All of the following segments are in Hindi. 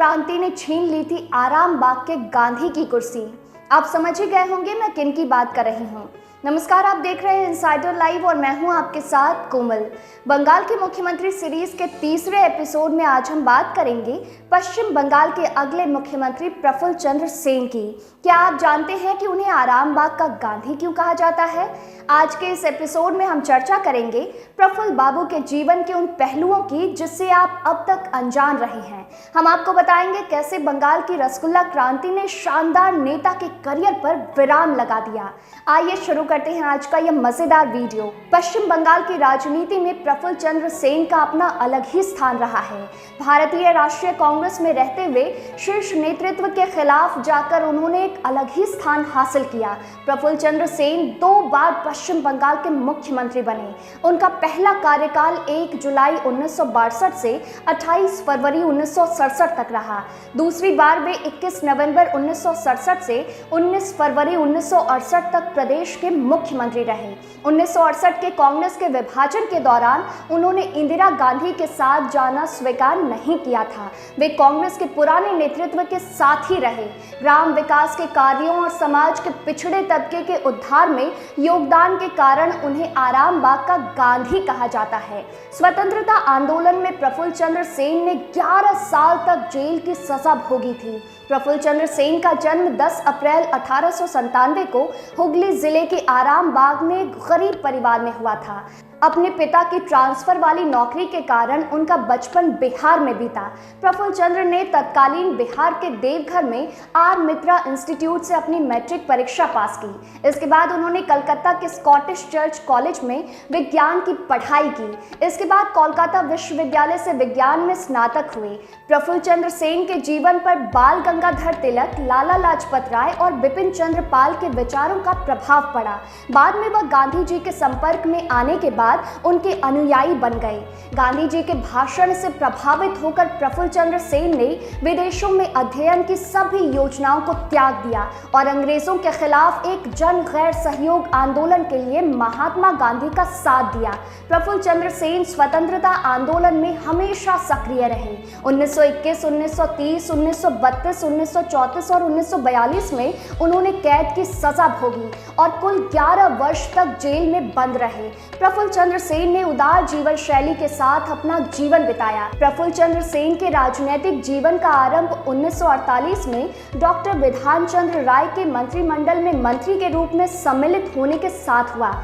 क्रांति ने छीन ली थी आराम बाग के गांधी की कुर्सी। आप समझ ही गए होंगे मैं किन की बात कर रही हूँ। नमस्कार, आप देख रहे हैं इनसाइडर लाइव और मैं हूं आपके साथ कोमल। बंगाल के मुख्यमंत्री सीरीज के तीसरे एपिसोड में आज हम बात करेंगे पश्चिम बंगाल के अगले मुख्यमंत्री प्रफुल्ल चंद्र सेन की। क्या आप जानते हैं कि उन्हें आराम बाग का गांधी क्यों कहा जाता है? आज के इस एपिसोड में हम चर्चा करेंगे प्रफुल्ल बाबू के जीवन के उन पहलुओं की जिससे आप अब तक अनजान रहे हैं। हम आपको बताएंगे कैसे बंगाल की रसगुल्ला क्रांति ने शानदार नेता के करियर पर विराम लगा दिया। आइए शुरू करते हैं आज का यह मजेदार वीडियो। पश्चिम बंगाल की राजनीति में प्रफुल्ल चंद्र सेन का अपना अलग ही स्थान रहा है। भारतीय राष्ट्रीय कांग्रेस में रहते हुए शीर्ष नेतृत्व के खिलाफ जाकर उन्होंने एक अलग ही स्थान हासिल किया। प्रफुल्ल चंद्र सेन 2 बार पश्चिम बंगाल के मुख्यमंत्री बने। उनका पहला कार्यकाल 1 जुलाई 1962 से 28 फरवरी 1967 तक रहा। दूसरी बार वे 21 नवंबर 1967 से 19 फरवरी 1968 तक प्रदेश के मुख्यमंत्री रहे। 1968 के कांग्रेस के विभाजन के दौरान उन्होंने इंदिरा गांधी के साथ जाना स्वीकार नहीं किया था। वे कांग्रेस के पुराने नेतृत्व के साथ ही रहे। ग्राम विकास के कार्यों और समाज के पिछड़े तबके के उद्धार में योगदान के कारण उन्हें आराम बाग का गांधी कहा जाता है। स्वतंत्रता आंदोलन में प्रफुल्ल चंद्र सेन ने 11 साल तक जेल की सजा भोगी थी। प्रफुल्ल चंद्र सेन का जन्म 10 अप्रैल 1897 को हुगली जिले के आराम बाग में एक गरीब परिवार में हुआ था। अपने पिता की ट्रांसफर वाली नौकरी के कारण उनका बचपन बिहार में बीता। प्रफुल्ल चंद्र ने तत्कालीन बिहार के देवघर में आर मित्रा इंस्टीट्यूट से अपनी मैट्रिक परीक्षा पास की। इसके बाद उन्होंने कलकत्ता के स्कॉटिश चर्च कॉलेज में विज्ञान की पढ़ाई की। इसके बाद कोलकाता विश्वविद्यालय से विज्ञान में स्नातक हुए। प्रफुल्ल चंद्र सेन के जीवन पर बाल गंगाधर तिलक, लाला लाजपत राय और बिपिन चंद्र पाल के विचारों का प्रभाव पड़ा। बाद में वह गांधी जी के संपर्क में आने के बाद उनके अनुयायी बन गए। गांधी जी के भाषण से प्रभावित होकर प्रफुल्ल चंद्र सेन ने विदेशों में अध्ययन की सभी योजनाओं को त्याग दिया और अंग्रेजों के खिलाफ एक जन गैर सहयोग आंदोलन के लिए महात्मा गांधी का साथ दिया। प्रफुल्ल चंद्र सेन स्वतंत्रता आंदोलन में हमेशा सक्रिय रहे। 1921, 1930, 1932, 1934 और 1942 में उन्होंने कैद की सजा भोगी और कुल 11 वर्ष तक जेल में बंद रहे। प्रफुल्ल चंद्र सेन ने उदार जीवन शैली के साथ अपना जीवन बिताया। प्रफुल्ल चंद्र सेन के राजनीतिक जीवन का आरंभ 1948 में डॉक्टर विधान चंद्र राय के मंत्रिमंडल में मंत्री के रूप में सम्मिलित होने के साथ हुआ।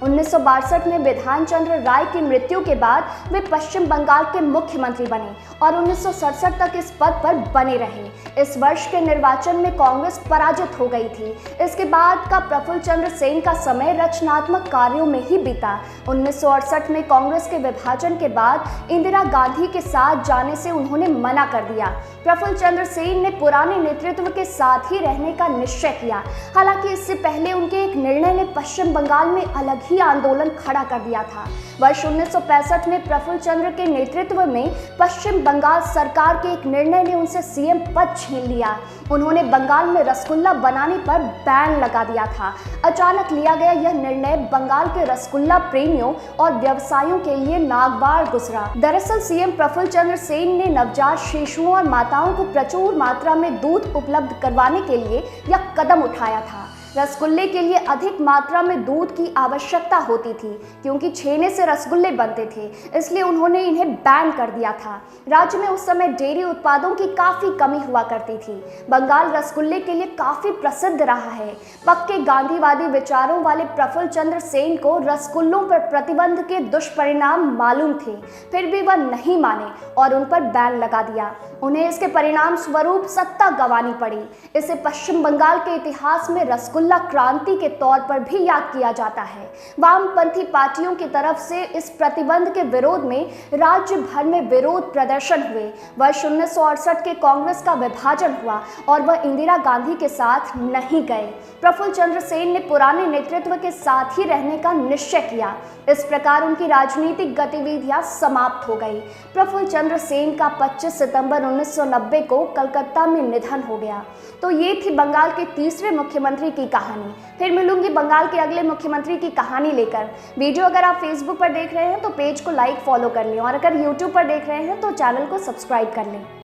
1962 में विधान चंद्र राय की मृत्यु के बाद वे पश्चिम बंगाल के मुख्यमंत्री बने और 1967 तक इस पद पर बने रहे। इस वर्ष के निर्वाचन में कांग्रेस पराजित हो गई थी। इसके बाद का प्रफुल्ल चंद्र सेन का समय रचनात्मक कार्यों में ही बीता। 1968 में कांग्रेस के विभाजन के बाद इंदिरा गांधी के साथ जाने से उन्होंने मना कर दिया। प्रफुल्ल चंद्र सेन ने पुराने नेतृत्व के साथ ही रहने का निश्चय किया। हालांकि इससे पहले उनके एक निर्णय ने पश्चिम बंगाल में अलग ही आंदोलन खड़ा कर दिया था। वर्ष 1965 में प्रफुल्ल चंद्र के नेतृत्व में पश्चिम बंगाल सरकार के एक निर्णय ने उनसे सीएम पद छीन लिया। उन्होंने बंगाल में रसगुल्ला बनाने पर बैन लगा दिया था। अचानक लिया गया यह निर्णय बंगाल के रसगुल्ला प्रेमियों और व्यवसायियों के लिए नागवार गुजरा। दरअसल सीएम प्रफुल्ल चंद्र सेन ने नवजात शिशुओं और माताओं को प्रचुर मात्रा में दूध उपलब्ध करवाने के लिए यह कदम उठाया था। रसगुल्ले के लिए अधिक मात्रा में दूध की आवश्यकता होती थी क्योंकि छेने से रसगुल्ले बनते थे, इसलिए उन्होंने इन्हें बैन कर दिया था। राज्य में उस समय डेयरी उत्पादों की काफ़ी कमी हुआ करती थी। बंगाल रसगुल्ले के लिए काफ़ी प्रसिद्ध रहा है। पक्के गांधीवादी विचारों वाले प्रफुल्ल चंद्र सेन को रसगुल्लों पर प्रतिबंध के दुष्परिणाम मालूम थे, फिर भी वह नहीं माने और उन पर बैन लगा दिया। उन्हें इसके परिणाम स्वरूप सत्ता गंवानी पड़ी। इसे पश्चिम बंगाल के इतिहास में रसगुल्ला क्रांति के तौर पर भी याद किया जाता है। वामपंथी पार्टियों की तरफ से इस प्रतिबंध के विरोध में राज्य भर में विरोध प्रदर्शन हुए। वर्ष 1968 के कांग्रेस का विभाजन हुआ और वह इंदिरा गांधी के साथ नहीं गए। प्रफुल्ल चंद्र सेन ने पुराने नेतृत्व के साथ ही रहने का निश्चय किया। इस प्रकार उनकी राजनीतिक गतिविधियां समाप्त हो गई। प्रफुल्ल चंद्र सेन का 25 सितंबर 1990 को कलकत्ता में निधन हो गया। तो ये थी बंगाल के तीसरे मुख्यमंत्री की कहानी। फिर मिलूंगी बंगाल के अगले मुख्यमंत्री की कहानी लेकर। वीडियो अगर आप फेसबुक पर देख रहे हैं तो पेज को लाइक फॉलो कर लें और अगर यूट्यूब पर देख रहे हैं तो चैनल को सब्सक्राइब कर लें।